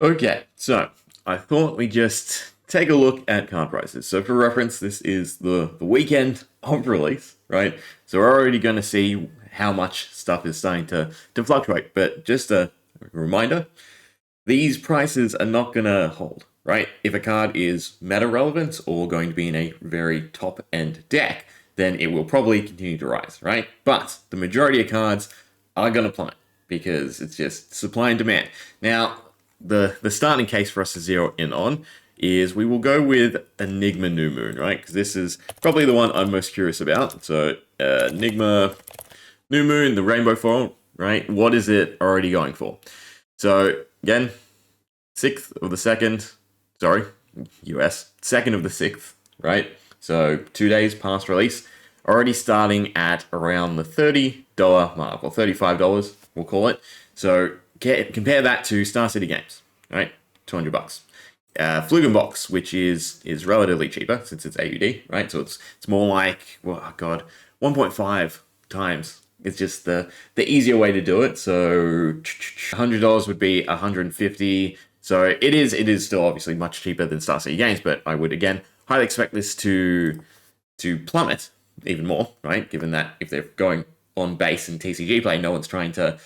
Okay, so I thought we just take a look at card prices. So for reference, this is the weekend of release, right? So we're already going to see how much stuff is starting to fluctuate. But just a reminder, these prices are not going to hold, right? If a card is meta relevant or going to be in a very top end deck, then it will probably continue to rise, right? But the majority of cards are going to plummet because it's just supply and demand. Now, the starting case for us to zero in on is we will go with Enigma New Moon, right? Because this is probably the one I'm most curious about. So Enigma New Moon, the rainbow foil, right? What is it already going for? So again, 6th of the 2nd, sorry, US, 2nd of the 6th, right? So 2 days past release, already starting at around the $30 mark, or $35, we'll call it. So compare that to Star City Games, right? $200. Box, which is relatively cheaper since it's AUD, right? So it's more like, oh god, 1.5 times. It's just the easier way to do it. So $100 would be $150. So it is still obviously much cheaper than Star City Games, but I would again highly expect this to plummet even more, right? Given that if they're going on base and TCG play, no one's trying to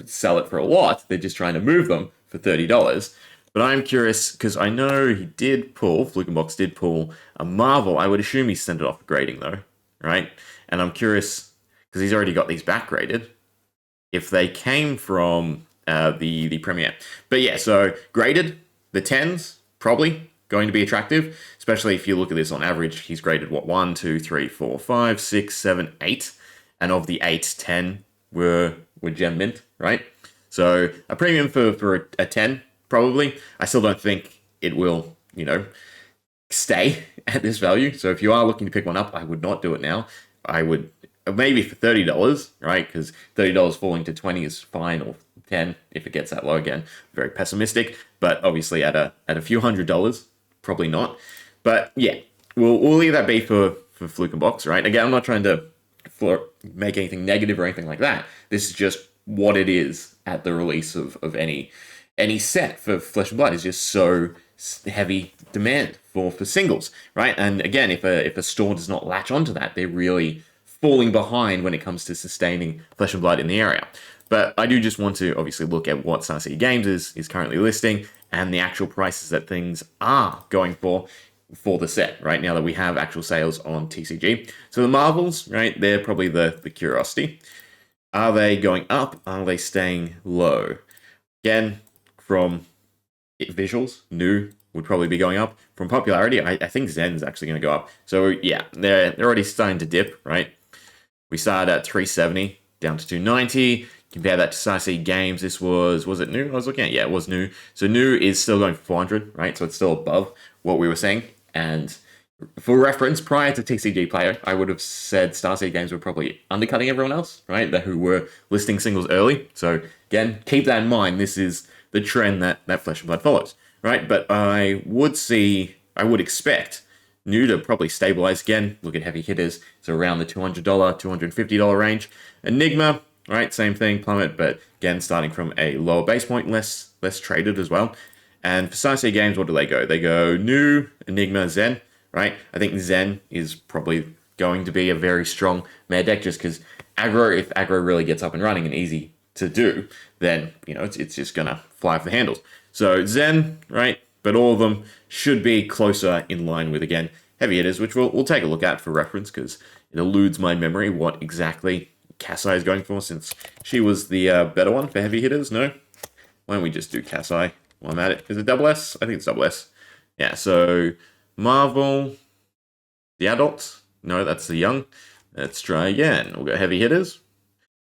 sell it for a lot. They're just trying to move them for $30. But I'm curious because I know Box did pull a Marvel. I would assume he sent it off grading though, right? And I'm curious because he's already got these back graded. If they came from the Premiere, but yeah, so graded the 10s probably going to be attractive, especially if you look at this on average. He's graded what 1, 2, 3, 4, 5, 6, 7, 8, and of the 8, 10 were gem mint, right? So a premium for a 10 probably. I still don't think it will stay at this value. So if you are looking to pick one up, I would not do it now. I would maybe for $30, right? Because $30 falling to 20 is fine, or 10 if it gets that low again. Very pessimistic, but obviously at a few $100, probably not. But yeah, we'll leave that be for Box, right? Again, I'm not trying to make anything negative or anything like that. This is just what it is at the release of any set for Flesh and Blood. Is just so heavy demand for singles, right? And again, if a store does not latch onto that, they're really falling behind when it comes to sustaining Flesh and Blood in the area. But I do just want to obviously look at what Star City Games is currently listing and the actual prices that things are going for the set, right? Now that we have actual sales on TCG. So the Marvels, right, they're probably the curiosity. Are they going up? Are they staying low? Again, from visuals, new would probably be going up. From popularity, I think Zen's actually going to go up. So yeah, they're already starting to dip, right? We started at 370 down to 290. Compare that to Star City Games. This was it new? I was looking at, yeah, it was new. So new is still going for 400, right? So it's still above what we were saying. And for reference, prior to TCG Player, I would have said Star City Games were probably undercutting everyone else, right? Who were listing singles early. So again, keep that in mind. This is the trend that Flesh and Blood follows, right? But I would expect new to probably stabilize again. Look at heavy hitters. So around the $200, $250 range. Enigma, right? Same thing, plummet, but again, starting from a lower base point, less traded as well. And for Star City Games, what do they go? They go new, Enigma, Zen, right? I think Zen is probably going to be a very strong meta deck just because if aggro really gets up and running and easy to do, then, it's just going to fly off the handles. So Zen, right? But all of them should be closer in line with, again, heavy hitters, which we'll take a look at for reference because it eludes my memory what exactly Kasai is going for, since she was the better one for heavy hitters. No? Why don't we just do Kasai while I'm at it? Is it double S? I think it's double S. Yeah, so Marvel, the adult. No, that's the young. Let's try again. We'll go heavy hitters.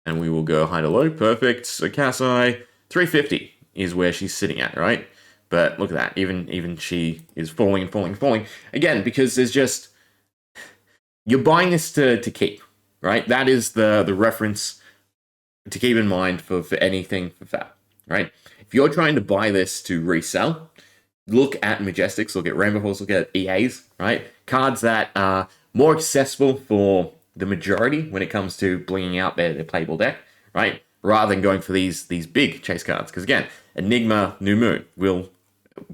And we will go high to low. Perfect. So Kasai, 350 is where she's sitting at, right? But look at that. Even she is falling. Again, because there's just... You're buying this to keep, right? That is the reference to keep in mind for anything for Fab, right? If you're trying to buy this to resell, look at Majestics, look at Rainbow Halls, look at EAs, right? Cards that are more accessible for the majority when it comes to blinging out their playable deck, right? rather than going for these big chase cards. Because again, Enigma New Moon will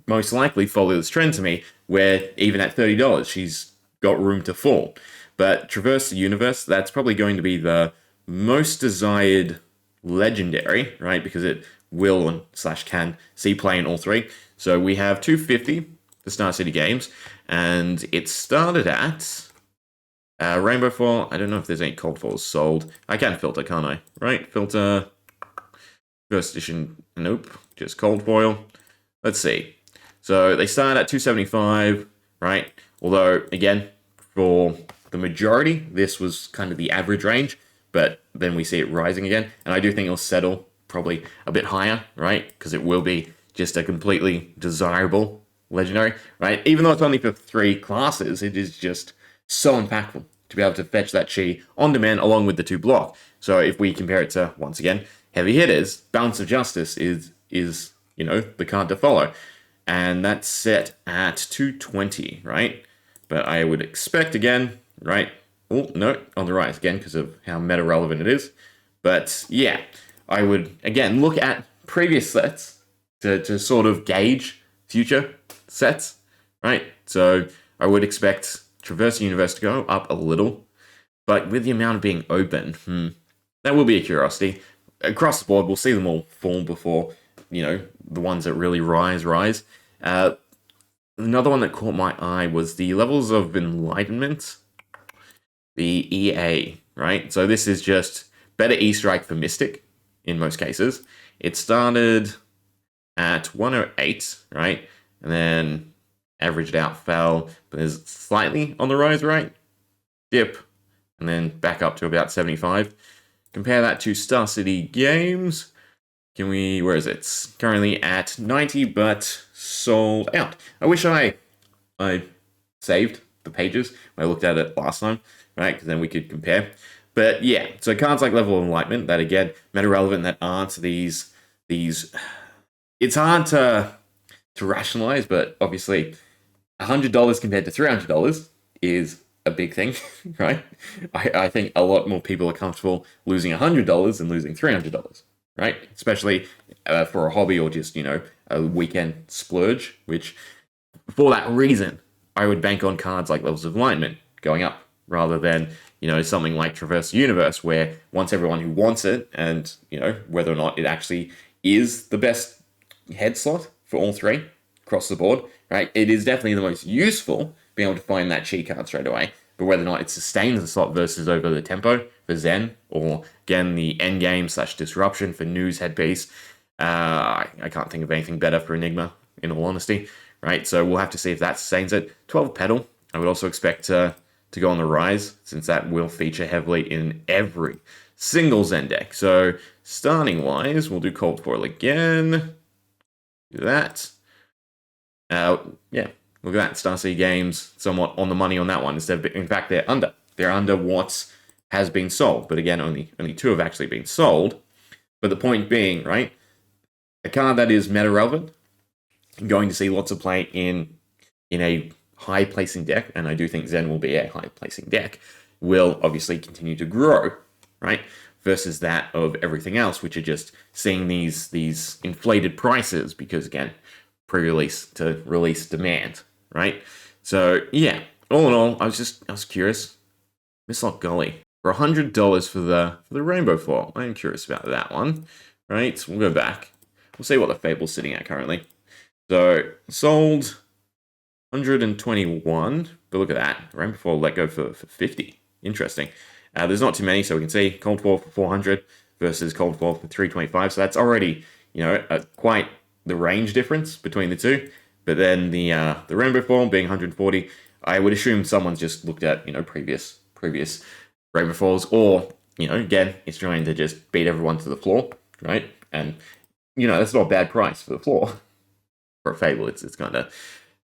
most likely follow this trend to me, where even at $30, she's got room to fall. But Traverse the Universe, that's probably going to be the most desired legendary, right? Because it will and / can see play in all three. So we have 250 for Star City Games, and it started at Rainbow Foil. I don't know if there's any Cold Foils sold. I can filter, can't I? Right? Filter. First edition. Nope. Just Cold Foil. Let's see. So they start at 275, right? Although, again, for the majority, this was kind of the average range, but then we see it rising again, and I do think it'll settle probably a bit higher, right? Because it will be just a completely desirable legendary, right? Even though it's only for 3 classes, it is just so impactful to be able to fetch that chi on demand along with the 2 block. So if we compare it to, once again, heavy hitters, Balance of Justice is you know, the card to follow. And that's set at 220, right? But I would expect again, right? Oh, no, on the rise again because of how meta relevant it is. But yeah, I would, again, look at previous sets to sort of gauge future sets, right? So I would expect Traverse the Universe to go up a little, but with the amount of being open, that will be a curiosity. Across the board, we'll see them all fall before, you know, the ones that really rise. Another one that caught my eye was the levels of enlightenment, the EA, right? So this is just better E-Strike for Mystic in most cases. It started at 108, right? And then averaged out, fell, but is slightly on the rise, right? Dip, and then back up to about 75. Compare that to Star City Games. Can we, where is it? It's currently at 90, but sold out. I wish I saved the pages when I looked at it last time, right? Because then we could compare. But yeah, so cards like Level of Enlightenment, that again, meta relevant, that aren't these, it's hard to rationalize, but obviously $100 compared to $300 is a big thing, right? I think a lot more people are comfortable losing $100 than losing $300, right? Especially for a hobby or just, you know, a weekend splurge, which for that reason, I would bank on cards like Levels of Enlightenment going up rather than, you know, something like Traverse the Universe, where once everyone who wants it, and, you know, whether or not it actually is the best head slot for all 3 across the board, right? It is definitely the most useful, being able to find that chi card straight away. But whether or not it sustains the slot versus over the tempo for Zen, or again the endgame / disruption for News headpiece, I can't think of anything better for Enigma, in all honesty, right? So we'll have to see if that sustains it. 12 Petal, I would also expect to go on the rise, since that will feature heavily in every single Zen deck. So starting wise, we'll do Cold Foil again. Do that. Yeah, look at that. Star City Games somewhat on the money on that one. In fact, they're under. They're under what has been sold. But again, only 2 have actually been sold. But the point being, right, a card that is meta relevant, going to see lots of play in a high placing deck, and I do think Zen will be a high placing deck, will obviously continue to grow, right? Versus that of everything else, which are just seeing these inflated prices because, again, pre-release to release demand, right? So yeah, all in all, I was curious. Mistlock Golly, for $100 for the Rainbow Foil. I'm curious about that one, right? We'll go back. We'll see what the Fable's sitting at currently. So sold 121, but look at that. Rainbow Foil let go for 50. Interesting. There's not too many, so we can see Cold Foil for 400 versus Cold Foil for 325. So that's already, you know, quite the range difference between the two. But then the Rainbow Foil being 140, I would assume someone's just looked at, you know, previous Rainbow Foils, or, you know, again, it's trying to just beat everyone to the floor, right? And, you know, that's not a bad price for the floor. For a Fable, it's kind of,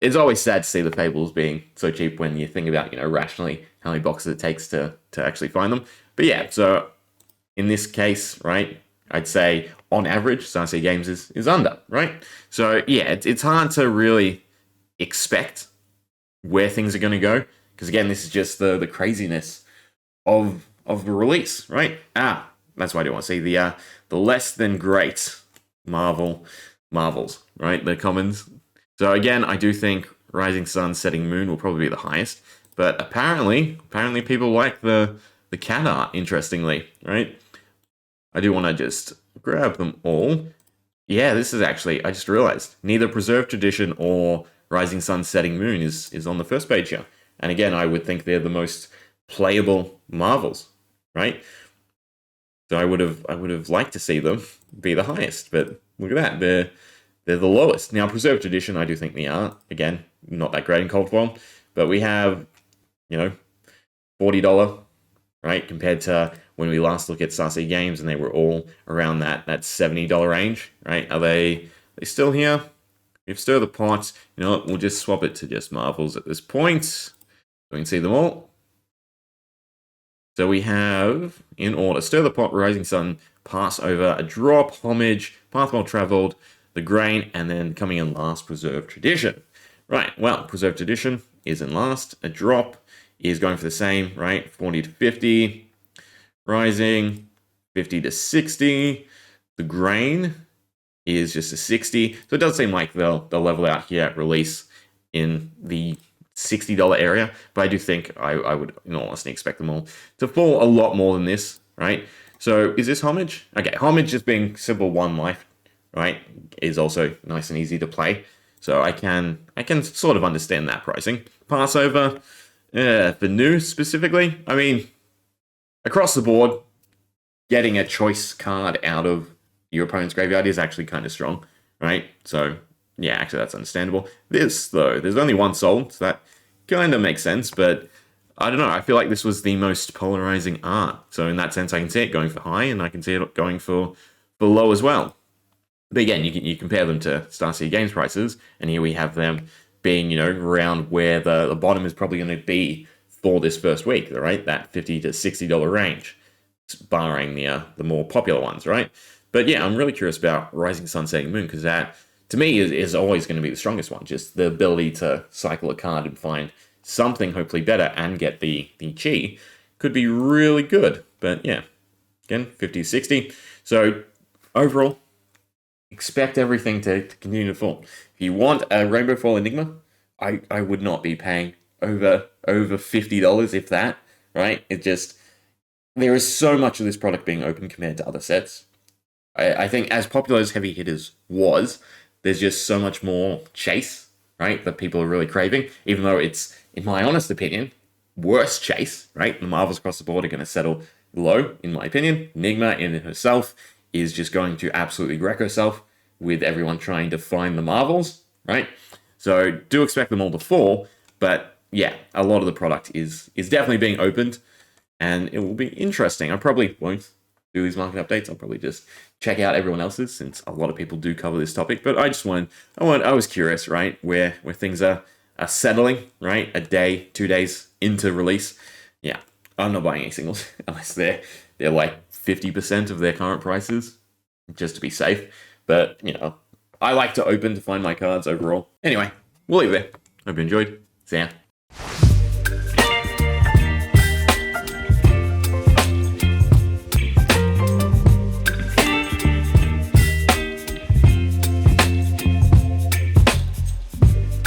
it's always sad to see the Fables being so cheap when you think about, you know, rationally how many boxes it takes to actually find them. But yeah, so in this case, right, I'd say on average, Star City Games is under, right? So yeah, it's hard to really expect where things are going to go, because again, this is just the craziness of the release, right? that's why I do want to see the less than great Marvels, right? The commons. So again, I do think Rising Sun, Setting Moon will probably be the highest. But apparently people like the cat art, interestingly, right? I do want to just grab them all. Yeah, this is actually, I just realized, neither Preserved Tradition or Rising Sun, Setting Moon is on the first page here. And again, I would think they're the most playable Marvels, right? So I would have liked to see them be the highest, but look at that, they're the lowest. Now, Preserved Tradition, I do think they are. Again, not that great in cold form, but we have, you know, $40, right? Compared to when we last look at TCG games and they were all around that $70 range, right? Are they still here? If stir the pot, you know what, we'll just swap it to just Marvels at this point. So we can see them all. So we have, in order, Stir the Pot, Rising Sun, Pass Over, a Drop, Homage, Path Well Traveled, the Grain, and then coming in last, Preserved Tradition. Right, well, Preserved Tradition is in last. A Drop is going for the same, right? 40 to 50. Rising, 50 to 60. The Grain is just a 60. So it does seem like they'll level out here at release in the $60 area, but I do think I would, in all honesty, expect them all to fall a lot more than this, right? So is this Homage? Okay, Homage just being simple 1 life, right, is also nice and easy to play. So I can sort of understand that pricing. Passover, for new specifically, I mean, across the board, getting a choice card out of your opponent's graveyard is actually kind of strong, right? So yeah, actually that's understandable. This, though, there's only 1 soul, so that kind of makes sense, but I don't know, I feel like this was the most polarizing art. So in that sense, I can see it going for high, and I can see it going for low as well. But again, you compare them to Star City Games prices, and here we have them being, you know, around where the bottom is probably going to be for this first week, right? That $50 to $60 range, barring the more popular ones, right? But yeah, I'm really curious about Rising Sun, Setting Moon, because that, to me, is always going to be the strongest one. Just the ability to cycle a card and find something hopefully better and get the chi could be really good. But yeah, again, 50 to 60. So overall, expect everything to continue to fall. If you want a Rainbow Fall Enigma, I would not be paying over $50, if that, right? It just, there is so much of this product being open compared to other sets. I think as popular as Heavy Hitters was, there's just so much more chase, right, that people are really craving, even though it's, in my honest opinion, worse chase, right? The Marvels across the board are going to settle low, in my opinion. Enigma in herself is just going to absolutely wreck herself with everyone trying to find the Marvels, right? So do expect them all to fall, but yeah, a lot of the product is definitely being opened, and it will be interesting. I probably won't do these market updates. I'll probably just check out everyone else's, since a lot of people do cover this topic. But I just I was curious, right, where things are settling, right, a day, 2 days into release. Yeah, I'm not buying any singles unless they're like 50% of their current prices, just to be safe. But you know, I like to open to find my cards overall. Anyway, we'll leave it there. Hope you enjoyed. See ya.